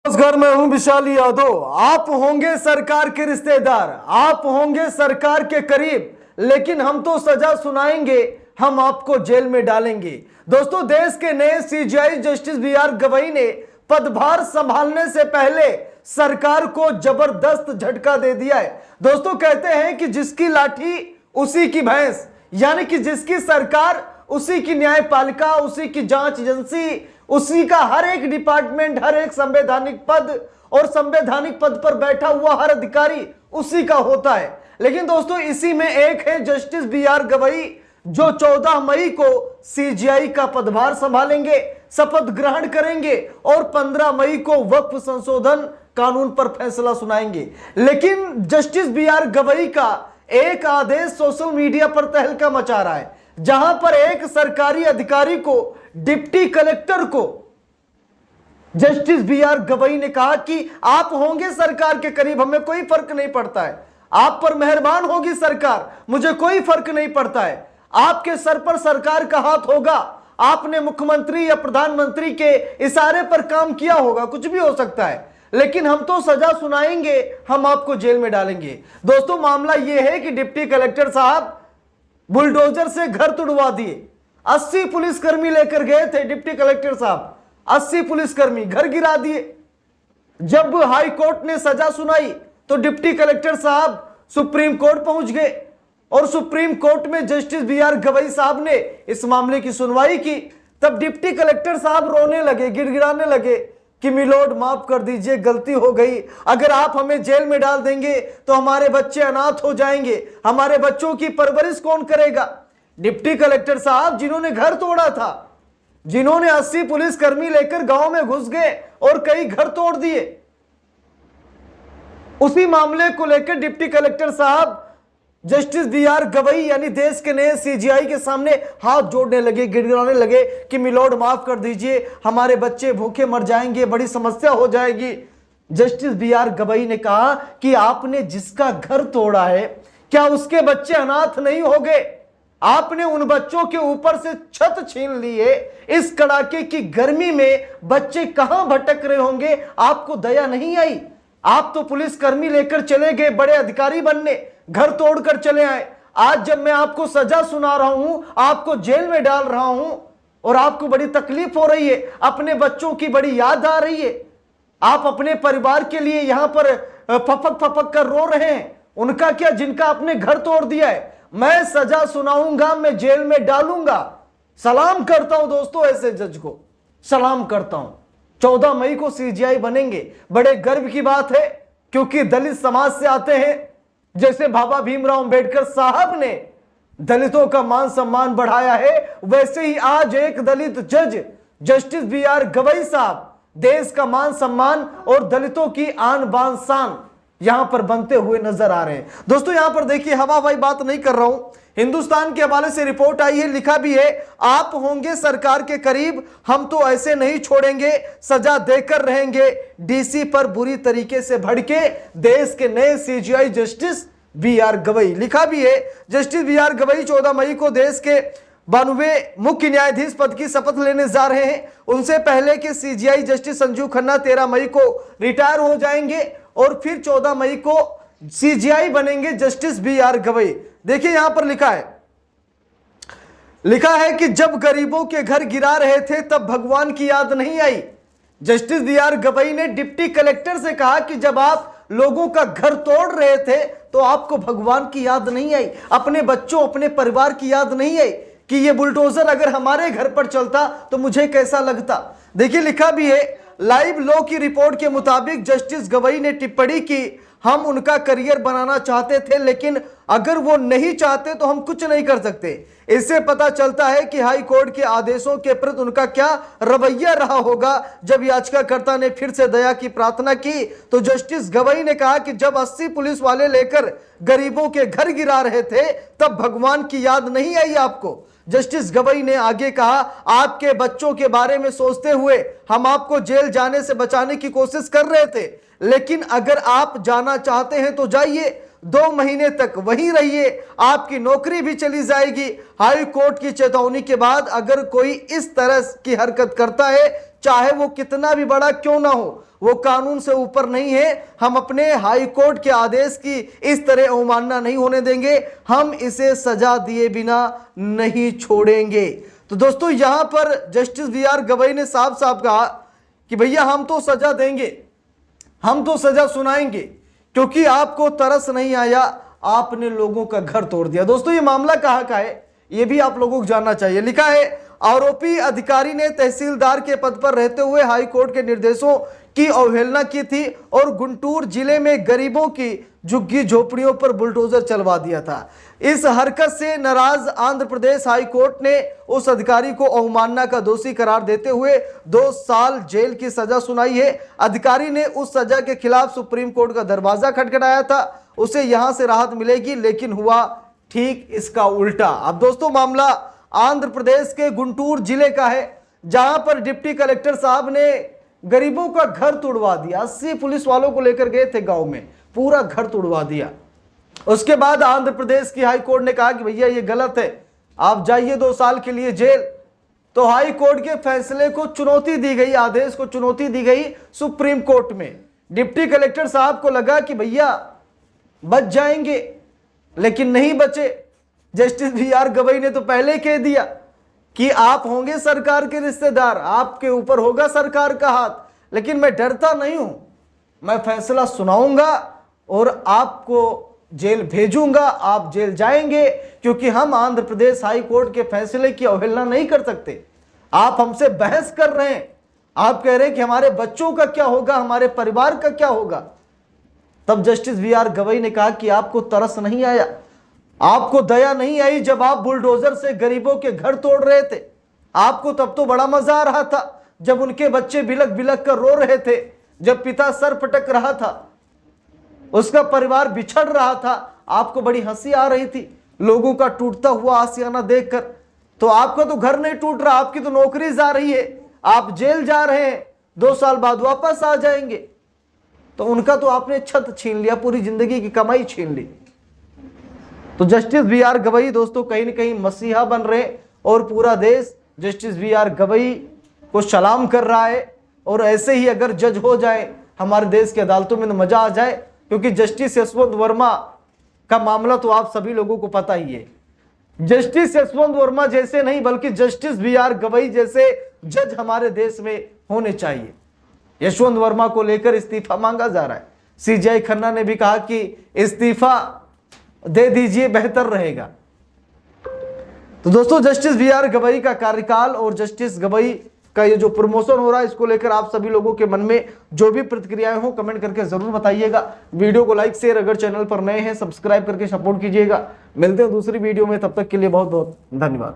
नमस्कार, मैं हूं विशाल यादव। आप होंगे सरकार के रिश्तेदार, आप होंगे सरकार के करीब, लेकिन हम तो सजा सुनाएंगे, हम आपको जेल में डालेंगे। दोस्तों, देश के नए सीजेआई जस्टिस बीआर गवई ने पदभार संभालने से पहले सरकार को जबरदस्त झटका दे दिया है। दोस्तों, कहते हैं कि जिसकी लाठी उसी की भैंस, यानी कि जिसकी सरकार उसी की न्यायपालिका, उसी की जांच एजेंसी, उसी का हर एक डिपार्टमेंट, हर एक संवैधानिक पद और संवैधानिक पद पर बैठा हुआ हर अधिकारी उसी का होता है। लेकिन दोस्तों, इसी में एक है जस्टिस बीआर गवई, जो 14 मई को सीजेआई का पदभार संभालेंगे, शपथ ग्रहण करेंगे और 15 मई को वक्फ संशोधन कानून पर फैसला सुनाएंगे। लेकिन जस्टिस बीआर गवई का एक आदेश सोशल मीडिया पर तहलका मचा रहा है, जहां पर एक सरकारी अधिकारी को, डिप्टी कलेक्टर को जस्टिस बीआर गवई ने कहा कि आप होंगे सरकार के करीब, हमें कोई फर्क नहीं पड़ता है, आप पर मेहरबान होगी सरकार, मुझे कोई फर्क नहीं पड़ता है, आपके सर पर सरकार का हाथ होगा, आपने मुख्यमंत्री या प्रधानमंत्री के इशारे पर काम किया होगा, कुछ भी हो सकता है, लेकिन हम तो सजा सुनाएंगे, हम आपको जेल में डालेंगे। दोस्तों, मामला यह है कि डिप्टी कलेक्टर साहब बुलडोजर से घर तुड़वा दिए। 80 पुलिसकर्मी लेकर गए थे डिप्टी कलेक्टर साहब, 80 पुलिसकर्मी घर गिरा दिए। जब हाई कोर्ट ने सजा सुनाई तो डिप्टी कलेक्टर साहब सुप्रीम कोर्ट पहुंच गए और सुप्रीम कोर्ट में जस्टिस बीआर गवई साहब ने इस मामले की सुनवाई की। तब डिप्टी कलेक्टर साहब रोने लगे, गिड़गिड़ाने लगे कि मिलोड माफ कर दीजिए, गलती हो गई, अगर आप हमें जेल में डाल देंगे तो हमारे बच्चे अनाथ हो जाएंगे, हमारे बच्चों की परवरिश कौन करेगा। डिप्टी कलेक्टर साहब जिन्होंने घर तोड़ा था, जिन्होंने 80 पुलिसकर्मी लेकर गांव में घुस गए और कई घर तोड़ दिए, उसी मामले को लेकर डिप्टी कलेक्टर साहब जस्टिस बीआर गवई यानी देश के नए सीजेआई के सामने हाथ जोड़ने लगे, गिड़गिड़ाने लगे कि मिलोड माफ कर दीजिए, हमारे बच्चे भूखे मर जाएंगे, बड़ी समस्या हो जाएगी। जस्टिस बीआर गवई ने कहा कि आपने जिसका घर तोड़ा है, क्या उसके बच्चे अनाथ नहीं हो गए? आपने उन बच्चों के ऊपर से छत छीन ली है, इस कड़ाके की गर्मी में बच्चे कहां भटक रहे होंगे, आपको दया नहीं आई? आप तो पुलिसकर्मी लेकर चले गए बड़े अधिकारी बनने, घर तोड़कर चले आए। आज जब मैं आपको सजा सुना रहा हूं, आपको जेल में डाल रहा हूं और आपको बड़ी तकलीफ हो रही है, अपने बच्चों की बड़ी याद आ रही है, आप अपने परिवार के लिए यहां पर फपक फपक कर रो रहे हैं, उनका क्या जिनका आपने घर तोड़ दिया है? मैं सजा सुनाऊंगा, मैं जेल में डालूंगा। सलाम करता हूं दोस्तों ऐसे जज को, सलाम करता हूं। 14 मई को सीजेआई बनेंगे, बड़े गर्व की बात है, क्योंकि दलित समाज से आते हैं। जैसे बाबा भीमराव अंबेडकर साहब ने दलितों का मान सम्मान बढ़ाया है, वैसे ही आज एक दलित जज जस्टिस बीआर गवई साहब देश का मान सम्मान और दलितों की आन बान शान यहां पर बनते हुए नजर आ रहे हैं। दोस्तों, यहां पर देखिए, हवा भाई बात नहीं कर रहा हूं, हिंदुस्तान के हवाले से रिपोर्ट आई है, लिखा भी है, आप होंगे सरकार के करीब, हम तो ऐसे नहीं छोड़ेंगे, सजा देकर रहेंगे। डीसी पर बुरी तरीके से भड़के देश के नए सीजेआई जस्टिस बीआर गवई, लिखा भी है, जस्टिस बीआर गवई 14 मई को देश के 92वें मुख्य न्यायाधीश पद की शपथ लेने जा रहे हैं। उनसे पहले के सीजेआई जस्टिस संजीव खन्ना 13 मई को रिटायर हो जाएंगे और फिर 14 मई को सीजेआई बनेंगे जस्टिस बीआर गवई। देखिए, यहां पर लिखा है कि जब गरीबों के घर गिरा रहे थे तब भगवान की याद नहीं आई। जस्टिस बीआर गवई ने डिप्टी कलेक्टर से कहा कि जब आप लोगों का घर तोड़ रहे थे तो आपको भगवान की याद नहीं आई, अपने बच्चों, अपने परिवार की याद नहीं आई कि ये बुलडोजर अगर हमारे घर पर चलता तो मुझे कैसा लगता। देखिए, लिखा भी है, लाइव लॉ की रिपोर्ट के मुताबिक जस्टिस गवई ने टिप्पणी की, हम उनका करियर बनाना चाहते थे, लेकिन अगर वो नहीं चाहते तो हम कुछ नहीं कर सकते। इससे पता चलता है कि हाई कोर्ट के आदेशों के प्रति उनका क्या रवैया रहा होगा। जब याचिकाकर्ता ने फिर से दया की प्रार्थना की तो जस्टिस गवई ने कहा कि जब 80 पुलिस वाले लेकर गरीबों के घर गिरा रहे थे तब भगवान की याद नहीं आई आपको। जस्टिस गवई ने आगे कहा, आपके बच्चों के बारे में सोचते हुए हम आपको जेल जाने से बचाने की कोशिश कर रहे थे, लेकिन अगर आप जाना चाहते हैं तो जाइए, 2 महीने तक वहीं रहिए, आपकी नौकरी भी चली जाएगी। हाई कोर्ट की चेतावनी के बाद अगर कोई इस तरह की हरकत करता है, चाहे वो कितना भी बड़ा क्यों ना हो, वो कानून से ऊपर नहीं है। हम अपने हाई कोर्ट के आदेश की इस तरह अवमानना नहीं होने देंगे। हम इसे सजा दिए बिना नहीं छोड़ेंगे। तो दोस्तों यहां पर जस्टिस बी.आर. गवई ने साफ साफ कहा कि भैया हम तो सजा देंगे, हम तो सजा सुनाएंगे, क्योंकि आपको तरस नहीं आया, आपने लोगों का घर तोड़ दिया। दोस्तों ये मामला कहां का है ये भी आप लोगों को जानना चाहिए। लिखा है आरोपी अधिकारी ने तहसीलदार के पद पर रहते हुए हाई कोर्ट के निर्देशों की अवहेलना की थी और गुंटूर जिले में गरीबों की झुग्गी झोपड़ियों पर बुलडोजर चलवा दिया था। इस हरकत से नाराज आंध्र प्रदेश हाई कोर्ट ने उस अधिकारी को अवमानना का दोषी करार देते हुए 2 साल जेल की सजा सुनाई है। अधिकारी ने उस सजा के खिलाफ सुप्रीम कोर्ट का दरवाजा खटखटाया था, उसे यहां से राहत मिलेगी, लेकिन हुआ ठीक इसका उल्टा। अब दोस्तों मामला आंध्र प्रदेश के गुंटूर जिले का है, जहां पर डिप्टी कलेक्टर साहब ने गरीबों का घर तोड़वा दिया। 80 पुलिस वालों को लेकर गए थे गांव में, पूरा घर तोड़वा दिया। उसके बाद आंध्र प्रदेश की हाई कोर्ट ने कहा कि भैया ये गलत है, आप जाइए 2 साल के लिए जेल। तो हाई कोर्ट के फैसले को चुनौती दी गई, आदेश को चुनौती दी गई सुप्रीम कोर्ट में। डिप्टी कलेक्टर साहब को लगा कि भैया बच जाएंगे, लेकिन नहीं बचे। Justice B R. गवई ने तो पहले कह दिया कि आप होंगे सरकार के रिश्तेदार, आपके ऊपर होगा सरकार का हाथ, लेकिन मैं डरता नहीं हूं, मैं फैसला सुनाऊंगा और आपको जेल भेजूंगा, आप जेल जाएंगे, क्योंकि हम आंध्र प्रदेश हाई कोर्ट के फैसले की अवहेलना नहीं कर सकते। आप हमसे बहस कर रहे हैं, आप कह रहे हैं कि हमारे बच्चों का क्या होगा, हमारे परिवार का क्या होगा। तब जस्टिस बी.आर. गवई ने कहा कि आपको तरस नहीं आया, आपको दया नहीं आई जब आप बुलडोजर से गरीबों के घर तोड़ रहे थे। आपको तब तो बड़ा मजा आ रहा था जब उनके बच्चे बिलक बिलक कर रो रहे थे, जब पिता सर पटक रहा था, उसका परिवार बिछड़ रहा था, आपको बड़ी हंसी आ रही थी लोगों का टूटता हुआ आशियाना देखकर। तो आपका तो घर नहीं टूट रहा, आपकी तो नौकरी जा रही है, आप जेल जा रहे हैं, 2 साल बाद वापस आ जाएंगे। तो उनका तो आपने छत छीन लिया, पूरी जिंदगी की कमाई छीन ली। तो जस्टिस बी.आर. गवई दोस्तों कहीं ना कहीं मसीहा बन रहे, और पूरा देश जस्टिस बी.आर. गवई को सलाम कर रहा है। और ऐसे ही अगर जज हो जाए हमारे देश की अदालतों में तो मजा आ जाए, क्योंकि जस्टिस यशवंत वर्मा का मामला तो आप सभी लोगों को पता ही है। जस्टिस यशवंत वर्मा जैसे नहीं, बल्कि जस्टिस बी.आर. गवई जैसे जज हमारे देश में होने चाहिए। यशवंत वर्मा को लेकर इस्तीफा मांगा जा रहा है। सीजीआई खन्ना ने भी कहा कि इस्तीफा दे दीजिए, बेहतर रहेगा। तो दोस्तों जस्टिस बी.आर. गवई का कार्यकाल और जस्टिस गवई का ये जो प्रमोशन हो रहा है, इसको लेकर आप सभी लोगों के मन में जो भी प्रतिक्रियाएं हो कमेंट करके जरूर बताइएगा। वीडियो को लाइक शेयर, अगर चैनल पर नए हैं सब्सक्राइब करके सपोर्ट कीजिएगा। मिलते हैं दूसरी वीडियो में, तब तक के लिए बहुत बहुत धन्यवाद।